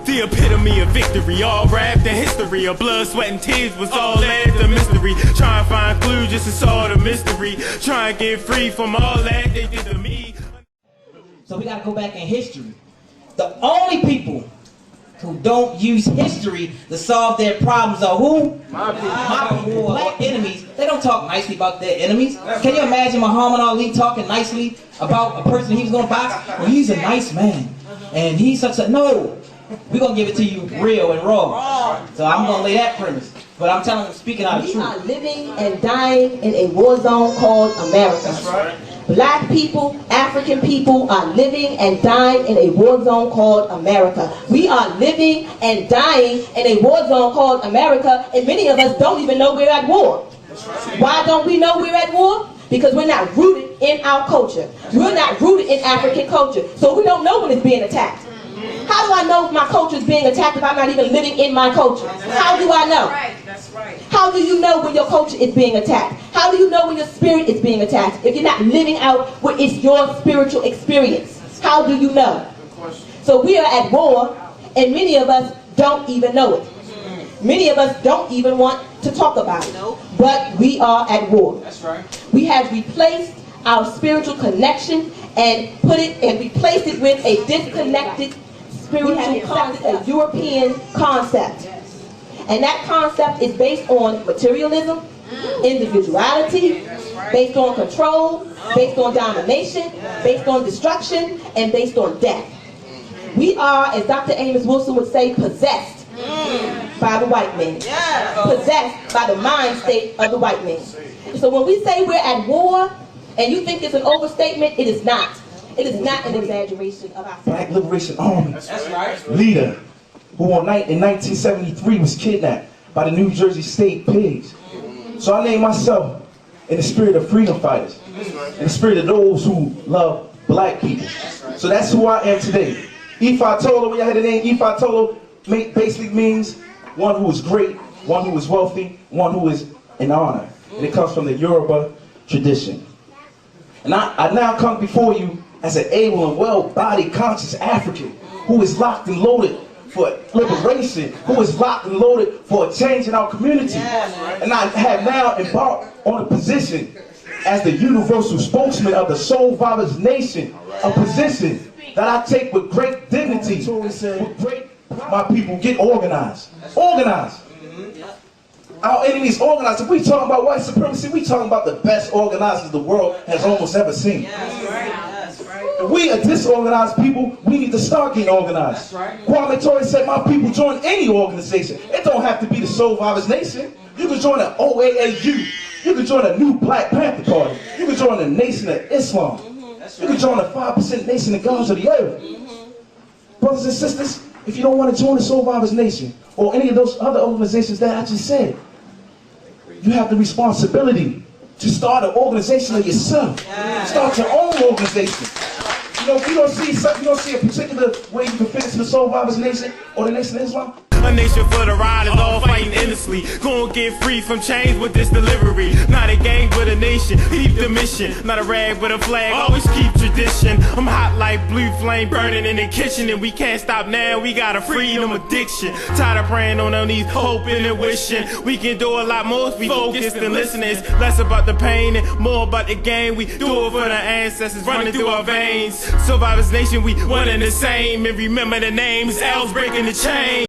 The epitome of victory, all wrapped in history. Of blood, sweat, and tears was all after mystery. Try and find clues just to solve the mystery. Try and get free from all that they did to me. So we gotta go back in history. The only people who don't use history to solve their problems are who? My people. Black enemies. They don't talk nicely about their enemies. Can you imagine Muhammad Ali talking nicely about a person he was gonna box? Well, he's a nice man, and he's such a... No, we're gonna give it to you real and raw. So I'm gonna lay that premise. But I'm telling them, speaking out of truth. We are living and dying in a war zone called America. That's right. Black people, African people are living and dying in a war zone called America. We are living and dying in a war zone called America, and many of us don't even know we're at war. Why don't we know we're at war? Because we're not rooted in our culture. We're not rooted in African culture. So we don't know when it's being attacked. How do I know if my culture is being attacked if I'm not even living in my culture? How do I know? That's right. How do you know when your culture is being attacked? How do you know when your spirit is being attacked if you're not living out what is your spiritual experience? How do you know? So we are at war, and many of us don't even know it. Many of us don't even want to talk about it. But we are at war. That's right. We have replaced our spiritual connection and replaced it with a disconnected spiritual concept, a European concept. And that concept is based on materialism, individuality, based on control, based on domination, based on destruction, and based on death. We are, as Dr. Amos Wilson would say, possessed by the white man. Possessed by the mind state of the white man. So when we say we're at war, and you think it's an overstatement, it is not. It is not an exaggeration of our Black Liberation Army That's right. leader who in 1973 was kidnapped by the New Jersey State Pigs. So I named myself in the spirit of freedom fighters, in the spirit of those who love black people. So that's who I am today. Ifa Tolo, when you heard the name Ifa Tolo, basically means one who is great, one who is wealthy, one who is in honor. And it comes from the Yoruba tradition. And I now come before you as an able and well-bodied, conscious African who is locked and loaded for liberation, who is locked and loaded for a change in our community. And I have now embarked on a position as the universal spokesman of the Soul Fathers Nation, a position that I take with great dignity. My people, get organized. Organized. Our enemies organized. If we talking about white supremacy, we talking about the best organizers the world has almost ever seen. If we are disorganized people, we need to start getting organized. Kwame Ture said, my people join any organization. It don't have to be the Soul Fathers Nation. You can join an OAAU. You can join a new Black Panther Party. You can join the Nation of Islam. You can join the 5% Nation of Gods of the earth. Brothers and sisters, if you don't want to join the Soul Fathers Nation or any of those other organizations that I just said, you have the responsibility to start an organization of yourself. Start your own organization. You know, if you don't see a particular way you can fit into the Soul Fathers Nation or the Nation of Islam. A nation for the riders, all fighting endlessly. Gonna get free from chains with this delivery. Not a gang, but a nation. Keep the mission. Not a rag, but a flag. Always keep tradition. I'm hot like blue flame burning in the kitchen, and we can't stop now. We got a freedom addiction. Tired of praying on our knees, hoping and wishing we can do a lot more if we focused and listening. It's less about the pain and more about the game. We do it for the ancestors running through our veins. Survivors Nation, we one and the same. And remember the names. L's breaking the chain.